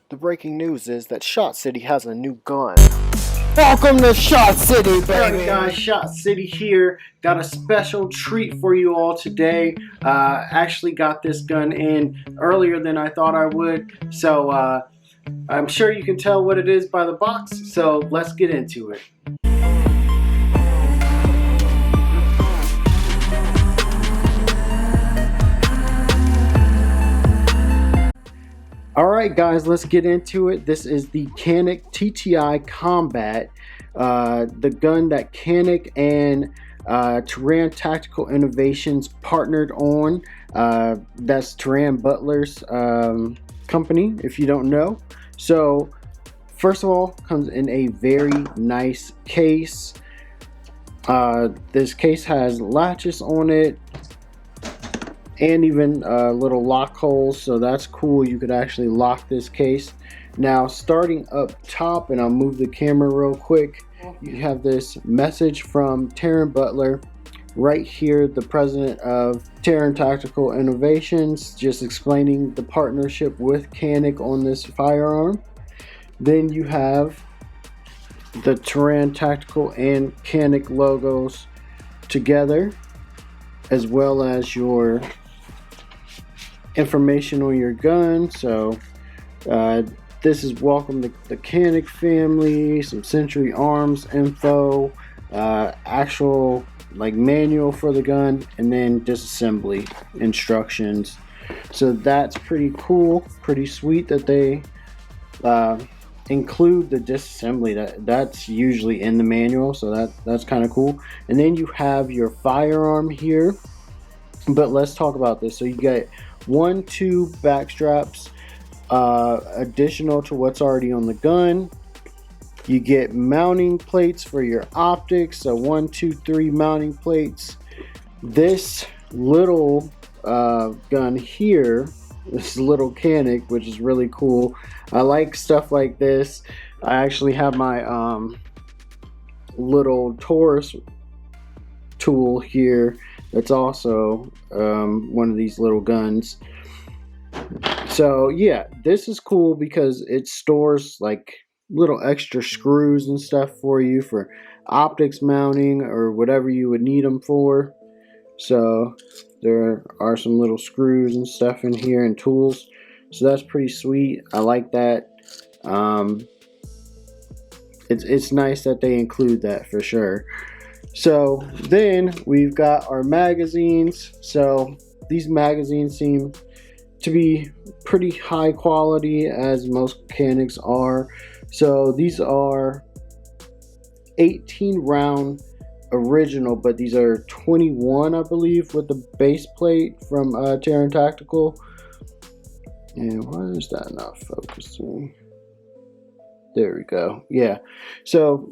The breaking news is that Shotcity has a new gun. Welcome to Shotcity, baby! Alright guys, Shotcity here. Got a special treat for you all today. Actually got this gun in earlier than I thought I would. So I'm sure you can tell what it is by the box. So let's get into it. Alright guys, let's get into it. This is the Canik TTI Combat, the gun that Canik and Taran Tactical Innovations partnered on. That's Taran Butler's company, if you don't know. So first of all, comes in a very nice case. This case has latches on it and even little lock holes, so that's cool. You could actually lock this case. Now starting up top, and I'll move the camera real quick, you have this message from Taran Butler right here, the president of Taran Tactical Innovations, just explaining the partnership with Canik on this firearm. Then you have the Taran Tactical and Canik logos together, as well as your information on your gun. So this is welcome to the Canik family, some Century Arms info, actual like manual for the gun, and then disassembly instructions. So that's pretty cool, pretty sweet that they include the disassembly. That's usually in the manual, so that's kind of cool. And then you have your firearm here, but let's talk about this. So you get 2 back straps additional to what's already on the gun. You get mounting plates for your optics, so 1, 2, 3 mounting plates. This little gun here, this little Canik, which is really cool. I like stuff like this. I actually have my little Taurus tool here that's also one of these little guns. So yeah, this is cool because it stores like little extra screws and stuff for you for optics mounting or whatever you would need them for. So there are some little screws and stuff in here and tools, so that's pretty sweet. I like that. It's nice that they include that for sure. So then we've got our magazines. So these magazines seem to be pretty high quality, as most Caniks are. So these are 18 round original, but these are 21, I believe, with the base plate from Taran Tactical. And why is that not focusing? There we go. Yeah, so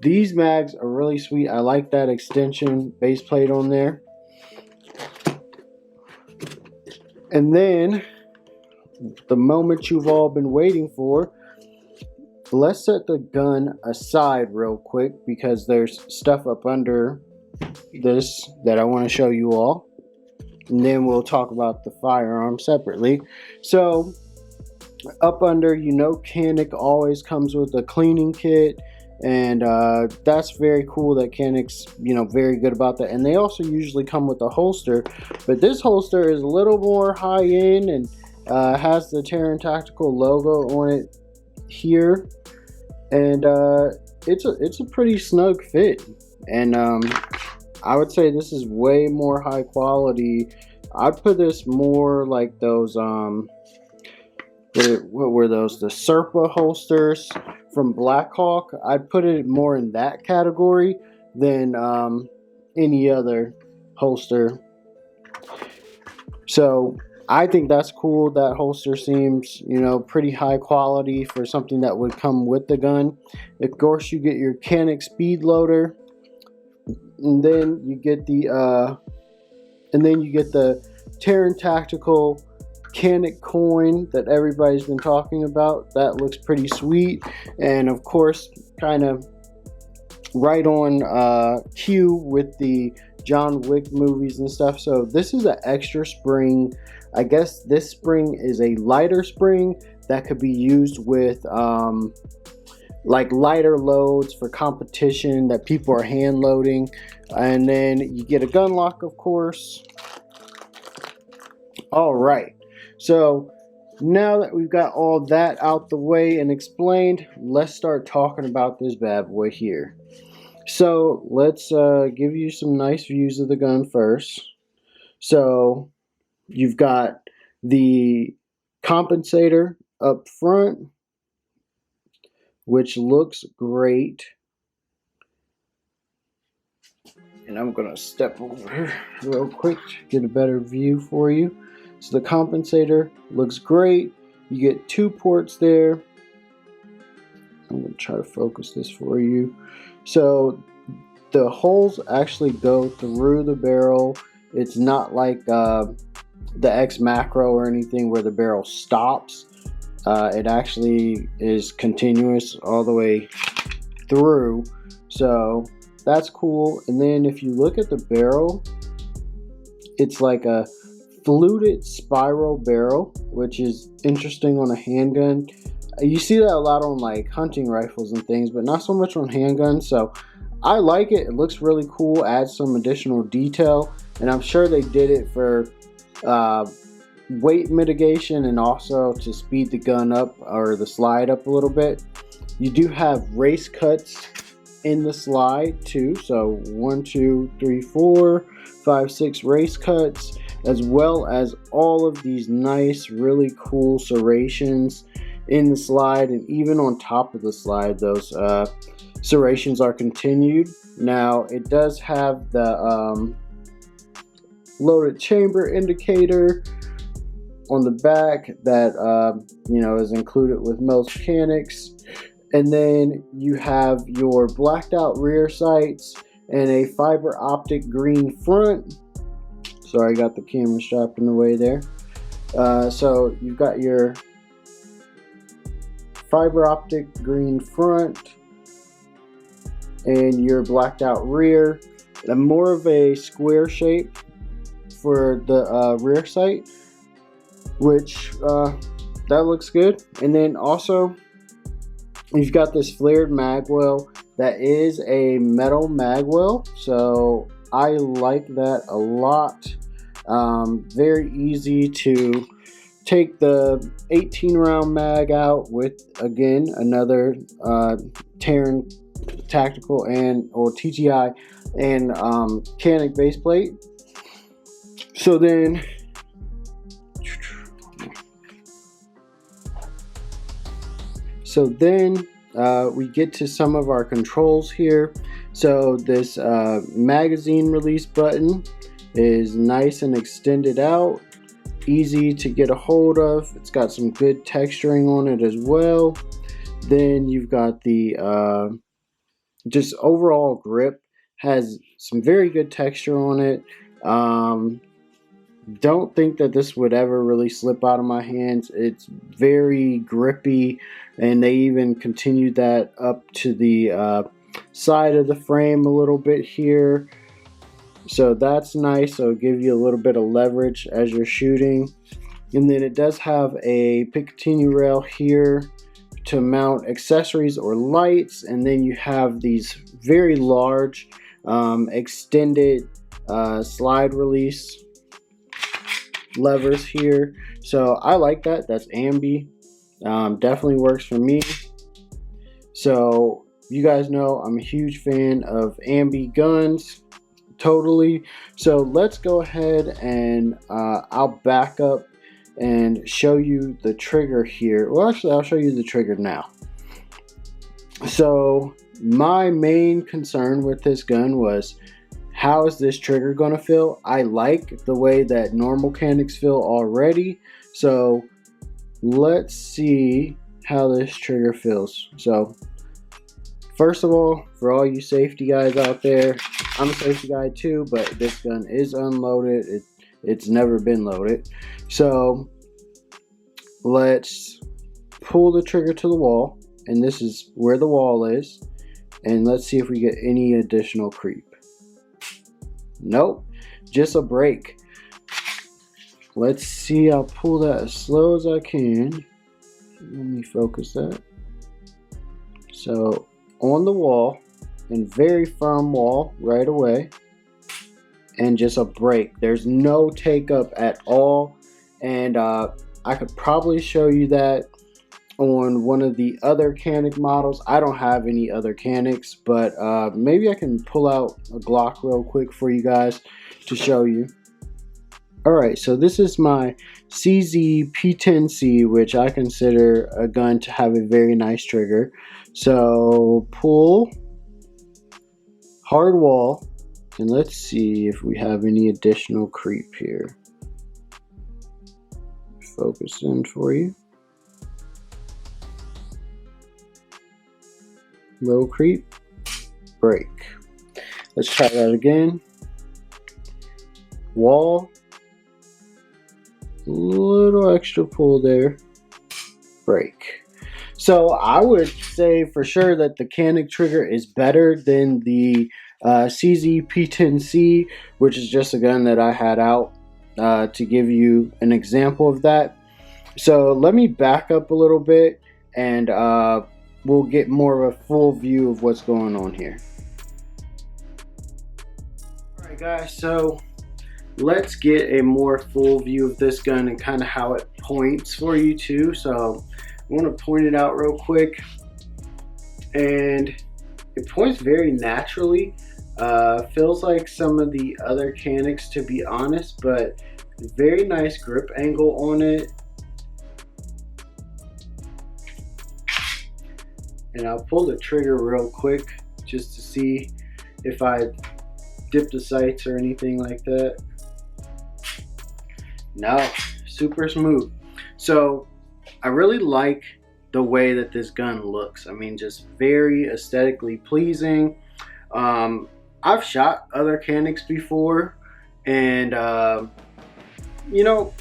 these mags are really sweet. I like that extension base plate on there. And then the moment you've all been waiting for, let's set the gun aside real quick because there's stuff up under this that I want to show you all. And then we'll talk about the firearm separately. So up under, you know, Canik always comes with a cleaning kit. And that's very cool that Canik's, you know, very good about that. And they also usually come with a holster, but this holster is a little more high end and has the Taran Tactical logo on it here, and it's a pretty snug fit. And I would say this is way more high quality. I'd put this more like those what were those, the Serpa holsters from Blackhawk. I'd put it more in that category than any other holster. So I think that's cool. That holster seems, you know, pretty high quality for something that would come with the gun. Of course, you get your Canik speed loader, and then you get the Taran Tactical Canik coin that everybody's been talking about. That looks pretty sweet, and of course kind of right on cue with the John Wick movies and stuff. So this is an extra spring. I guess this spring is a lighter spring that could be used with like lighter loads for competition that people are hand loading. And then you get a gun lock, of course. All right, so now that we've got all that out the way and explained, let's start talking about this bad boy here. So let's give you some nice views of the gun first. So you've got the compensator up front, which looks great. And I'm gonna step over real quick to get a better view for you. So the compensator looks great. You get 2 ports there. I'm gonna try to focus this for you. So the holes actually go through the barrel. It's not like the X Macro or anything where the barrel stops. It actually is continuous all the way through. So that's cool. And then if you look at the barrel, it's like a fluted spiral barrel, which is interesting on a handgun. You see that a lot on like hunting rifles and things, but not so much on handguns. So I like it. It looks really cool, adds some additional detail, and I'm sure they did it for weight mitigation and also to speed the gun up or the slide up a little bit. You do have race cuts in the slide too, so 1, 2, 3, 4, 5, 6 race cuts, as well as all of these nice, really cool serrations in the slide, and even on top of the slide, those serrations are continued. Now it does have the loaded chamber indicator on the back that is included with most Caniks. And then you have your blacked out rear sights and a fiber optic green front. Sorry, I got the camera strapped in the way there. So you've got your fiber optic green front and your blacked out rear. And more of a square shape for the rear sight, which that looks good. And then also you've got this flared magwell that is a metal magwell, so I like that a lot. Very easy to take the 18 round mag out with, again, another Terran Tactical or TTI and Canik base plate. So then we get to some of our controls here. So this magazine release button is nice and extended out, easy to get a hold of. It's got some good texturing on it as well. Then you've got the just overall grip, has some very good texture on it. Don't think that this would ever really slip out of my hands. It's very grippy, and they even continued that up to the side of the frame a little bit here. So that's nice. So it'll give you a little bit of leverage as you're shooting. And then it does have a Picatinny rail here to mount accessories or lights. And then you have these very large extended slide release levers here. So I like that. That's ambi. Definitely works for me. So you guys know I'm a huge fan of ambi guns. Totally. So let's go ahead and I'll back up and show you the trigger here. Well, actually, I'll show you the trigger now. So my main concern with this gun was, how is this trigger going to feel? I like the way that normal Caniks feel already. So let's see how this trigger feels. So first of all, for all you safety guys out there, I'm a safety guy too, but this gun is unloaded. It's never been loaded. So let's pull the trigger to the wall, and this is where the wall is, and let's see if we get any additional creep. Nope, just a break. Let's see, I'll pull that as slow as I can. Let me focus that. So on the wall, and very firm wall right away, and just a break. There's no take up at all, and I could probably show you that on one of the other Canik models. I don't have any other Caniks, but maybe I can pull out a Glock real quick for you guys to show you. Alright, so this is my CZ P10C, which I consider a gun to have a very nice trigger. So pull, hard wall, and let's see if we have any additional creep here. Focus in for you. Low creep, break. Let's try that again. Wall, little extra pull there, break. So I would say for sure that the Canik trigger is better than the CZ P10C, which is just a gun that I had out to give you an example of that. So let me back up a little bit, and we'll get more of a full view of what's going on here. Alright guys, so let's get a more full view of this gun and kind of how it points for you too. So I want to point it out real quick, and it points very naturally. Feels like some of the other Caniks, to be honest, but very nice grip angle on it. And I'll pull the trigger real quick just to see if I dip the sights or anything like that. No, super smooth. So I really like the way that this gun looks. I mean, just very aesthetically pleasing. I've shot other Caniks before, and you know,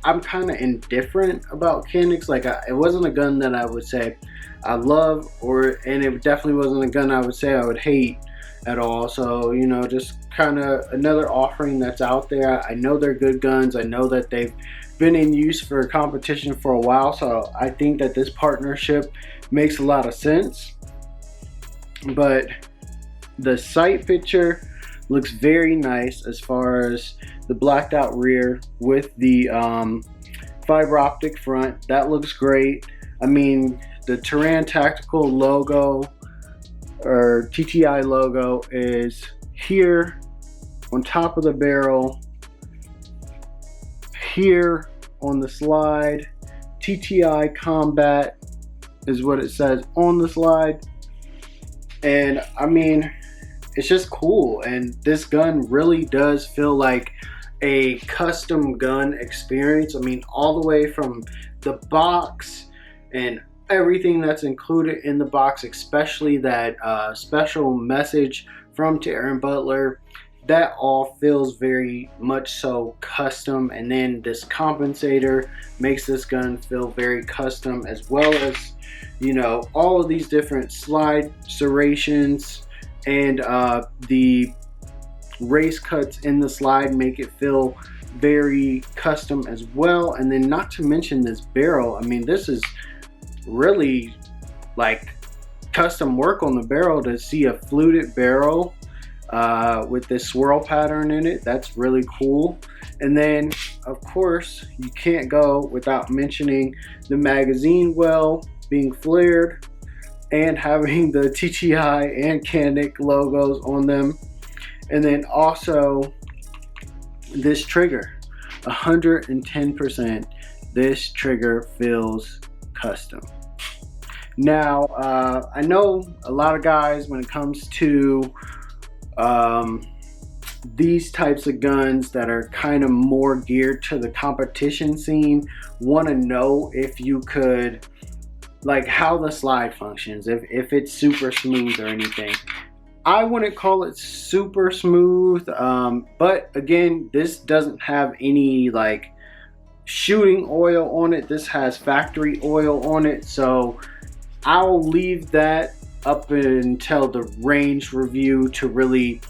I'm kind of indifferent about Caniks. Like, it wasn't a gun that I would say I love, and it definitely wasn't a gun I would say I would hate at all. So, you know, just kind of another offering that's out there. I know they're good guns. I know that they've been in use for competition for a while, so I think that this partnership makes a lot of sense. But the sight picture looks very nice as far as the blacked out rear with the fiber optic front. That looks great. I mean, the Taran Tactical logo or TTI logo is here on top of the barrel, here on the slide. TTI Combat is what it says on the slide. And I mean, it's just cool, and this gun really does feel like a custom gun experience. I mean, all the way from the box and everything that's included in the box, especially that special message from Aaron Butler, that all feels very much so custom. And then this compensator makes this gun feel very custom, as well as, you know, all of these different slide serrations and the race cuts in the slide make it feel very custom as well. And then not to mention this barrel. I mean, this is really like custom work on the barrel. To see a fluted barrel with this swirl pattern in it, that's really cool. And then of course you can't go without mentioning the magazine well being flared and having the TTI and Canik logos on them. And then also this trigger, 110%, this trigger feels custom. Now I know a lot of guys, when it comes to these types of guns that are kind of more geared to the competition scene, want to know if you could, like, how the slide functions, if it's super smooth or anything. I wouldn't call it super smooth, but again, this doesn't have any like shooting oil on it. This has factory oil on it, so I'll leave that up until the range review to really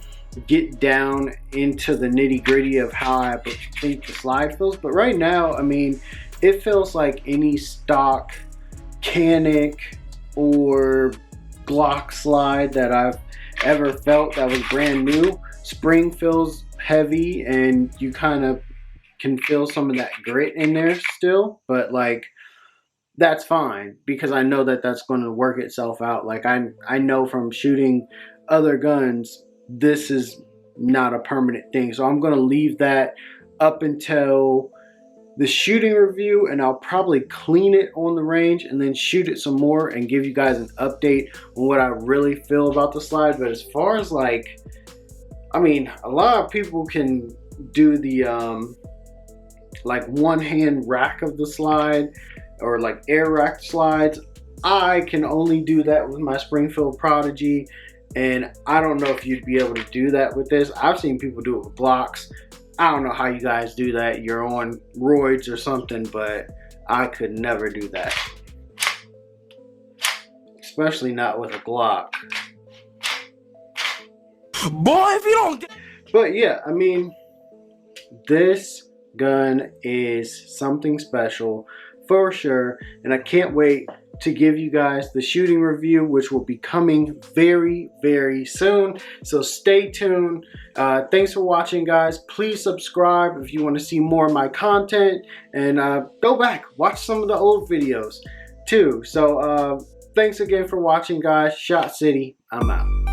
get down into the nitty-gritty of how I think the slide feels. But right now, I mean, it feels like any stock Canik or Glock slide that I've ever felt that was brand new. Spring feels heavy and you kind of can feel some of that grit in there still, but like that's fine because I know that that's going to work itself out. Like I know from shooting other guns, this is not a permanent thing. So I'm going to leave that up until the shooting review, and I'll probably clean it on the range and then shoot it some more and give you guys an update on what I really feel about the slide. But as far as like, I mean, a lot of people can do the like one hand rack of the slide or like air rack slides. I can only do that with my Springfield Prodigy, and I don't know if you'd be able to do that with this. I've seen people do it with Glocks. I don't know how you guys do that. You're on roids or something, but I could never do that. Especially not with a Glock. Boy, if you don't get... But yeah, I mean, this gun is something special for sure, and I can't wait to give you guys the shooting review, which will be coming very, very soon. So stay tuned. Thanks for watching, guys. Please subscribe if you want to see more of my content, and go back, watch some of the old videos too. So thanks again for watching, guys. Shot City, I'm out.